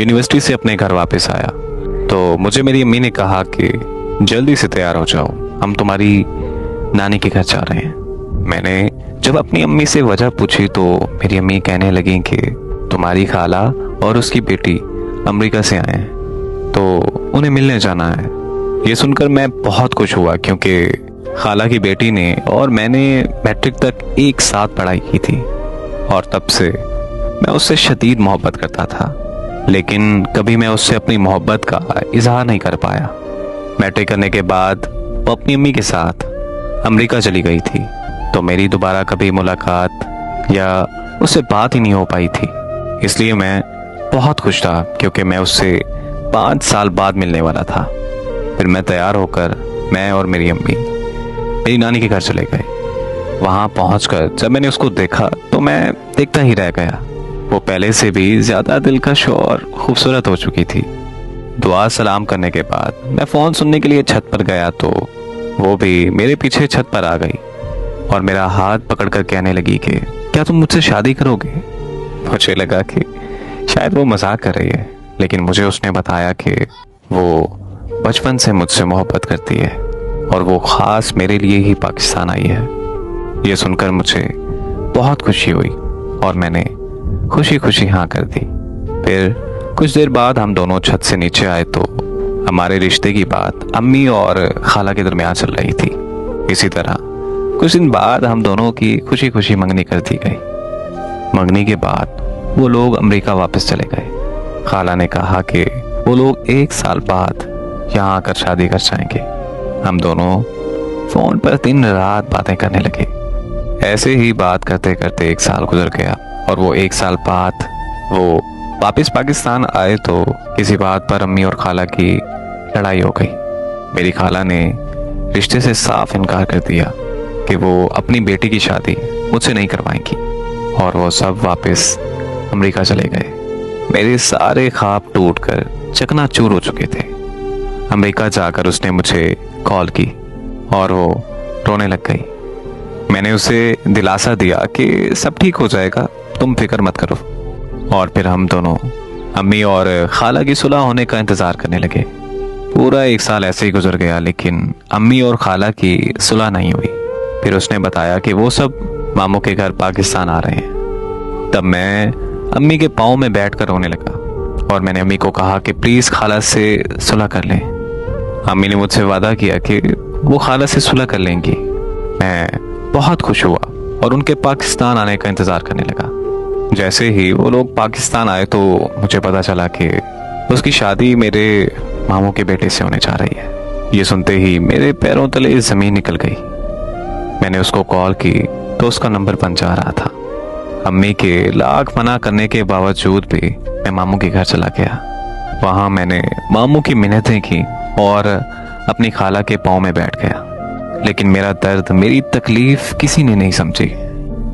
University से अपने घर वापस आया तो मुझे मेरी अम्मी ने कहा कि जल्दी से तैयार हो जाओ, हम तुम्हारी नानी के घर जा रहे हैं। मैंने जब अपनी अम्मी से वजह पूछी तो मेरी अम्मी कहने लगी कि तुम्हारी खाला और उसकी बेटी अमेरिका से आए हैं तो उन्हें मिलने जाना है। ये सुनकर मैं बहुत खुश हुआ क्योंकि खाला की बेटी ने और मैंने मैट्रिक तक एक साथ पढ़ाई की थी और तब से मैं उससे शदीद मोहब्बत करता था, लेकिन कभी मैं उससे अपनी मोहब्बत का इजहार नहीं कर पाया। मैट्रिक करने के बाद वो अपनी अम्मी के साथ अमेरिका चली गई थी तो मेरी दोबारा कभी मुलाकात या उससे बात ही नहीं हो पाई थी। इसलिए मैं बहुत खुश था क्योंकि मैं उससे 5 साल बाद मिलने वाला था। फिर मैं तैयार होकर मैं और मेरी अम्मी मेरी नानी के घर चले गए। वहाँ पहुँचकर जब मैंने उसको देखा तो मैं देखता ही रह गया। वो पहले से भी ज़्यादा दिलकश और खूबसूरत हो चुकी थी। दुआ सलाम करने के बाद मैं फ़ोन सुनने के लिए छत पर गया तो वो भी मेरे पीछे छत पर आ गई और मेरा हाथ पकड़कर कहने लगी कि क्या तुम मुझसे शादी करोगे। मुझे लगा कि शायद वो मजाक कर रही है, लेकिन मुझे उसने बताया कि वो बचपन से मुझसे मोहब्बत करती है और वो ख़ास मेरे लिए ही पाकिस्तान आई है। ये सुनकर मुझे बहुत खुशी हुई और मैंने खुशी खुशी हाँ कर दी। फिर कुछ देर बाद हम दोनों छत से नीचे आए तो हमारे रिश्ते की बात अम्मी और खाला के दरमियान चल रही थी। इसी तरह कुछ दिन बाद हम दोनों की खुशी खुशी मंगनी कर दी गई। मंगनी के बाद वो लोग अमेरिका वापस चले गए। खाला ने कहा कि वो लोग 1 साल बाद यहाँ आकर शादी कर जाएंगे। हम दोनों फोन पर दिन रात बातें करने लगे। ऐसे ही बात करते करते 1 साल गुजर गया और वो 1 साल बाद वो वापस पाकिस्तान आए तो किसी बात पर अम्मी और खाला की लड़ाई हो गई। मेरी खाला ने रिश्ते से साफ इनकार कर दिया कि वो अपनी बेटी की शादी मुझसे नहीं करवाएंगी और वो सब वापस अमेरिका चले गए। मेरे सारे ख्वाब टूटकर चकनाचूर हो चुके थे। अमेरिका जाकर उसने मुझे कॉल की और वो रोने लग गई। मैंने उसे दिलासा दिया कि सब ठीक हो जाएगा, तुम फिक्र मत करो। और फिर हम दोनों अम्मी और खाला की सुलह होने का इंतज़ार करने लगे। पूरा 1 साल ऐसे ही गुजर गया, लेकिन अम्मी और खाला की सुलह नहीं हुई। फिर उसने बताया कि वो सब मामू के घर पाकिस्तान आ रहे हैं। तब मैं अम्मी के पाँव में बैठकर रोने लगा और मैंने अम्मी को कहा कि प्लीज़ खाला से सुलह कर लें। अम्मी ने मुझसे वादा किया कि वो खाला से सुलह कर लेंगी। मैं बहुत खुश हुआ और उनके पाकिस्तान आने का इंतज़ार करने लगा। जैसे ही वो लोग पाकिस्तान आए तो मुझे पता चला कि उसकी शादी मेरे मामू के बेटे से होने जा रही है। ये सुनते ही मेरे पैरों तले ज़मीन निकल गई। मैंने उसको कॉल की तो उसका नंबर बंद जा रहा था। अम्मी के लाख मना करने के बावजूद भी मैं मामू के घर चला गया। वहाँ मैंने मामू की मिन्नतें की और अपनी खाला के पाँव में बैठ गया। लेकिन मेरा दर्द, मेरी तकलीफ किसी ने नहीं समझी,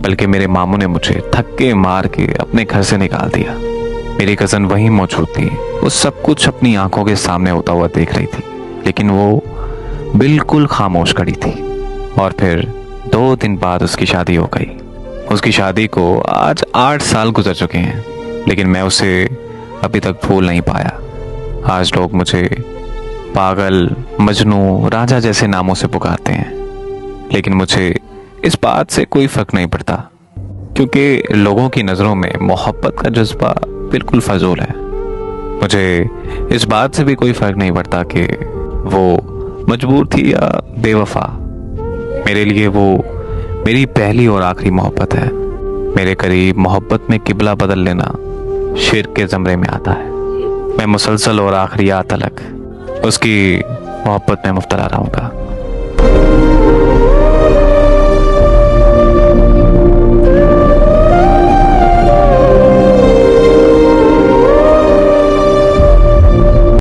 बल्कि मेरे मामू ने मुझे धक्के मार के अपने घर से निकाल दिया। मेरी कज़न वहीं मौजूद थी। वो सब कुछ अपनी आंखों के सामने होता हुआ देख रही थी, लेकिन वो बिल्कुल खामोश खड़ी थी। और फिर 2 दिन बाद उसकी शादी हो गई। उसकी शादी को आज 8 साल गुजर चुके हैं, लेकिन मैं उसे अभी तक भूल नहीं पाया। आज लोग मुझे पागल, मजनू, राजा जैसे नामों से पुकारते हैं, लेकिन मुझे इस बात से कोई फर्क नहीं पड़ता, क्योंकि लोगों की नज़रों में मोहब्बत का जज्बा बिल्कुल फजूल है। मुझे इस बात से भी कोई फर्क नहीं पड़ता कि वो मजबूर थी या बेवफा। मेरे लिए वो मेरी पहली और आखिरी मोहब्बत है। मेरे करीब मोहब्बत में किबला बदल लेना शिर्क के ज़मरे में आता है। मैं मुसलसल और आखिरी तलक उसकी मोहब्बत में मुब्तला रहूँगा।